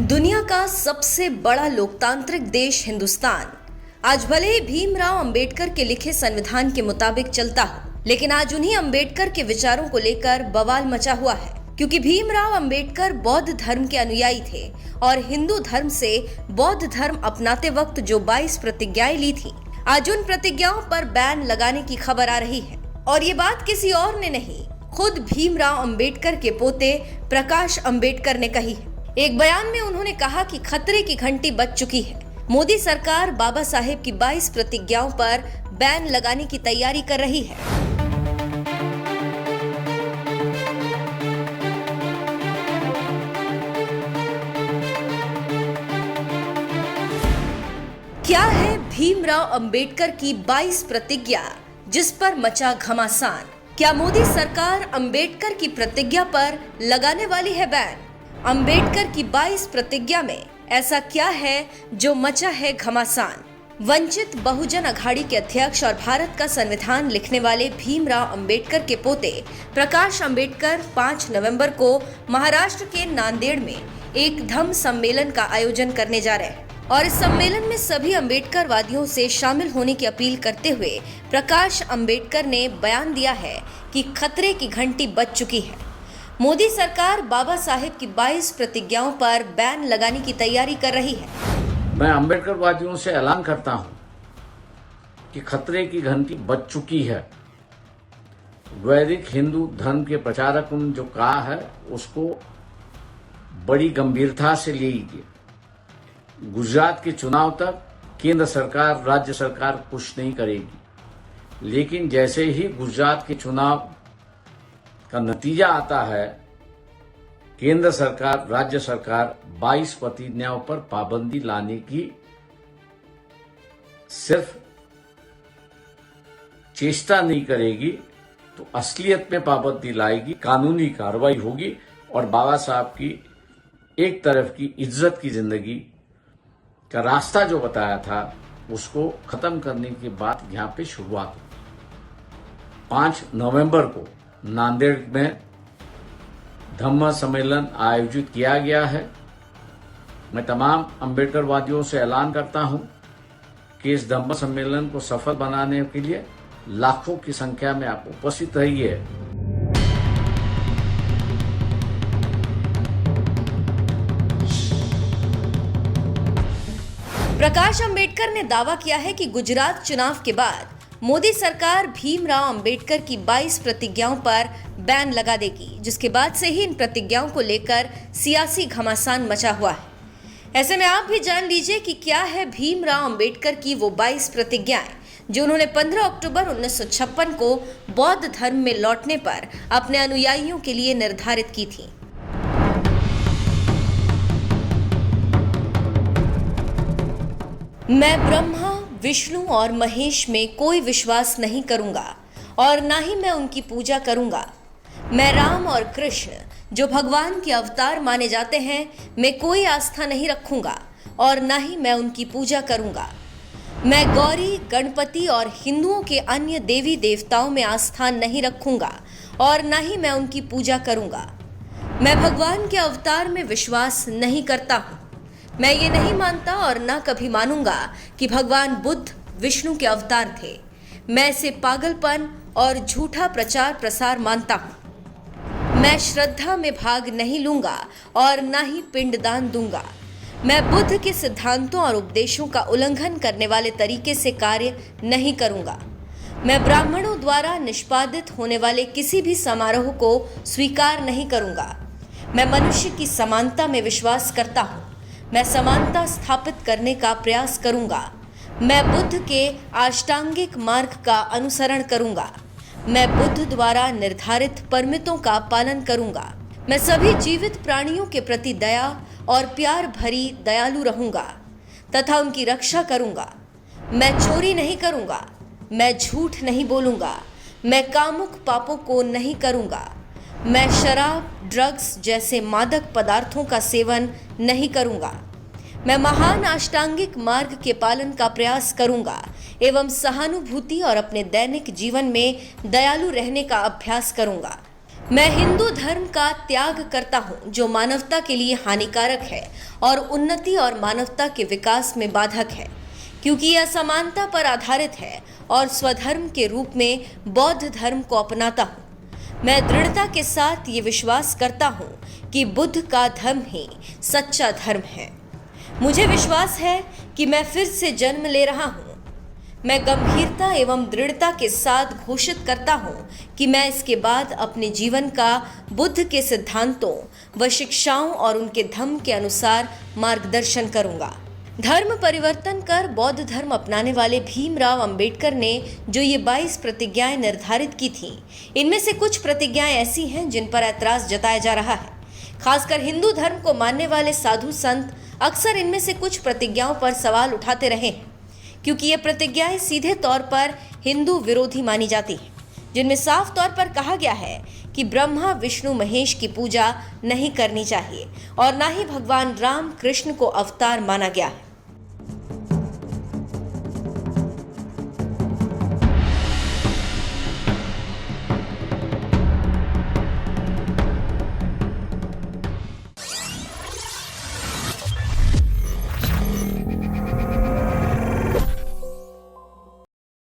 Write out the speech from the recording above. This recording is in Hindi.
दुनिया का सबसे बड़ा लोकतांत्रिक देश हिंदुस्तान आज भले ही भीमराव अंबेडकर के लिखे संविधान के मुताबिक चलता हो, लेकिन आज उन्हीं अंबेडकर के विचारों को लेकर बवाल मचा हुआ है। क्योंकि भीमराव अंबेडकर बौद्ध धर्म के अनुयायी थे और हिंदू धर्म से बौद्ध धर्म अपनाते वक्त जो 22 प्रतिज्ञाएं ली थी, आज उन प्रतिज्ञाओं पर बैन लगाने की खबर आ रही है। और ये बात किसी और ने नहीं, खुद भीमराव अंबेडकर के पोते प्रकाश अंबेडकर ने कही है। एक बयान में उन्होंने कहा कि खतरे की घंटी बज चुकी है। मोदी सरकार बाबा साहेब की 22 प्रतिज्ञाओं पर बैन लगाने की तैयारी कर रही है। क्या है भीमराव अंबेडकर की 22 प्रतिज्ञा जिस पर मचा घमासान? क्या मोदी सरकार अंबेडकर की प्रतिज्ञा पर लगाने वाली है बैन? अंबेडकर की 22 प्रतिज्ञा में ऐसा क्या है जो मचा है घमासान? वंचित बहुजन अघाड़ी के अध्यक्ष और भारत का संविधान लिखने वाले भीमराव अंबेडकर के पोते प्रकाश अंबेडकर 5 नवंबर को महाराष्ट्र के नांदेड़ में एक धम्म सम्मेलन का आयोजन करने जा रहे हैं और इस सम्मेलन में सभी अंबेडकरवादियों से शामिल होने की अपील करते हुए प्रकाश अंबेडकर ने बयान दिया है कि खतरे की घंटी बज चुकी है। मोदी सरकार बाबा साहेब की 22 प्रतिज्ञाओं पर बैन लगाने की तैयारी कर रही है। मैं अंबेडकरवादियों से ऐलान करता हूं कि खतरे की घंटी बज चुकी है। वैदिक हिंदू धर्म के प्रचारकों ने जो कहा है उसको बड़ी गंभीरता से लीजिए। गुजरात के चुनाव तक केंद्र सरकार, राज्य सरकार कुछ नहीं करेगी, लेकिन जैसे ही गुजरात के चुनाव का नतीजा आता है, केंद्र सरकार, राज्य सरकार 22 प्रतिज्ञाओं पर पाबंदी लाने की सिर्फ चेष्टा नहीं करेगी तो असलियत में पाबंदी लाएगी, कानूनी कार्रवाई होगी और बाबा साहब की एक तरफ की इज्जत की जिंदगी का रास्ता जो बताया था उसको खत्म करने की बात यहां पे शुरुआत हुई। 5 नवंबर को नांदेड़ में धम्म सम्मेलन आयोजित किया गया है। मैं तमाम अंबेडकरवादियों से ऐलान करता हूं कि इस धम्म सम्मेलन को सफल बनाने के लिए लाखों की संख्या में आप उपस्थित रहिए। प्रकाश अंबेडकर ने दावा किया है कि गुजरात चुनाव के बाद मोदी सरकार भीमराव अंबेडकर की 22 प्रतिज्ञाओं पर बैन लगा देगी, जिसके बाद से ही इन प्रतिज्ञाओं को लेकर सियासी घमासान मचा हुआ है। ऐसे में आप भी जान लीजिए कि क्या है भीमराव अंबेडकर की वो 22 प्रतिज्ञाएं जो उन्होंने 15 अक्टूबर 1956 को बौद्ध धर्म में लौटने पर अपने अनुयायियों के लिए निर्धारित की थी। मैं ब्रह्मा, विष्णु और महेश में कोई विश्वास नहीं करूंगा और ना ही मैं उनकी पूजा करूंगा। मैं राम और कृष्ण जो भगवान के अवतार माने जाते हैं में कोई आस्था नहीं रखूंगा और ना ही मैं उनकी पूजा करूंगा। मैं गौरी, गणपति और हिंदुओं के अन्य देवी देवताओं में आस्था नहीं रखूंगा और ना ही मैं उनकी पूजा करूंगा। मैं भगवान के अवतार में विश्वास नहीं करता हूँ। मैं ये नहीं मानता और ना कभी मानूंगा कि भगवान बुद्ध विष्णु के अवतार थे। मैं इसे पागलपन और झूठा प्रचार प्रसार मानता हूँ। मैं श्रद्धा में भाग नहीं लूंगा और ना ही पिंडदान दूंगा। मैं बुद्ध के सिद्धांतों और उपदेशों का उल्लंघन करने वाले तरीके से कार्य नहीं करूंगा। मैं ब्राह्मणों द्वारा निष्पादित होने वाले किसी भी समारोह को स्वीकार नहीं करूंगा। मैं मनुष्य की समानता में विश्वास करता हूँ। मैं समानता स्थापित करने का प्रयास करूंगा। मैं बुद्ध के अष्टांगिक मार्ग का अनुसरण करूंगा। मैं बुद्ध द्वारा निर्धारित परमितों का पालन करूंगा। मैं सभी जीवित प्राणियों के प्रति दया और प्यार भरी दयालु रहूंगा तथा उनकी रक्षा करूंगा। मैं चोरी नहीं करूंगा। मैं झूठ नहीं बोलूंगा। मैं कामुक पापों को नहीं करूंगा। मैं शराब, ड्रग्स जैसे मादक पदार्थों का सेवन नहीं करूंगा। मैं महान अष्टांगिक मार्ग के पालन का प्रयास करूंगा एवं सहानुभूति और अपने दैनिक जीवन में दयालु रहने का अभ्यास करूंगा। मैं हिंदू धर्म का त्याग करता हूं जो मानवता के लिए हानिकारक है और उन्नति और मानवता के विकास में बाधक है, क्योंकि यह समानता पर आधारित है और स्वधर्म के रूप में बौद्ध धर्म को अपनाता हूं। मैं दृढ़ता के साथ ये विश्वास करता हूं कि बुद्ध का धर्म ही सच्चा धर्म है। मुझे विश्वास है कि मैं फिर से जन्म ले रहा हूं। मैं गंभीरता एवं दृढ़ता के साथ घोषित करता हूं कि मैं इसके बाद अपने जीवन का बुद्ध के सिद्धांतों व शिक्षाओं और उनके धम्म के अनुसार मार्गदर्शन करूंगा। धर्म परिवर्तन कर बौद्ध धर्म अपनाने वाले भीमराव अंबेडकर ने जो ये 22 प्रतिज्ञाएं निर्धारित की थीं, इनमें से कुछ प्रतिज्ञाएं ऐसी हैं जिन पर ऐतराज जताया जा रहा है। खासकर हिंदू धर्म को मानने वाले साधु संत अक्सर इनमें से कुछ प्रतिज्ञाओं पर सवाल उठाते रहे हैं, क्योंकि ये प्रतिज्ञाएं सीधे तौर पर हिंदू विरोधी मानी जाती हैं, जिनमें साफ तौर पर कहा गया है कि ब्रह्मा विष्णु महेश की पूजा नहीं करनी चाहिए और ना ही भगवान राम कृष्ण को अवतार माना गया है।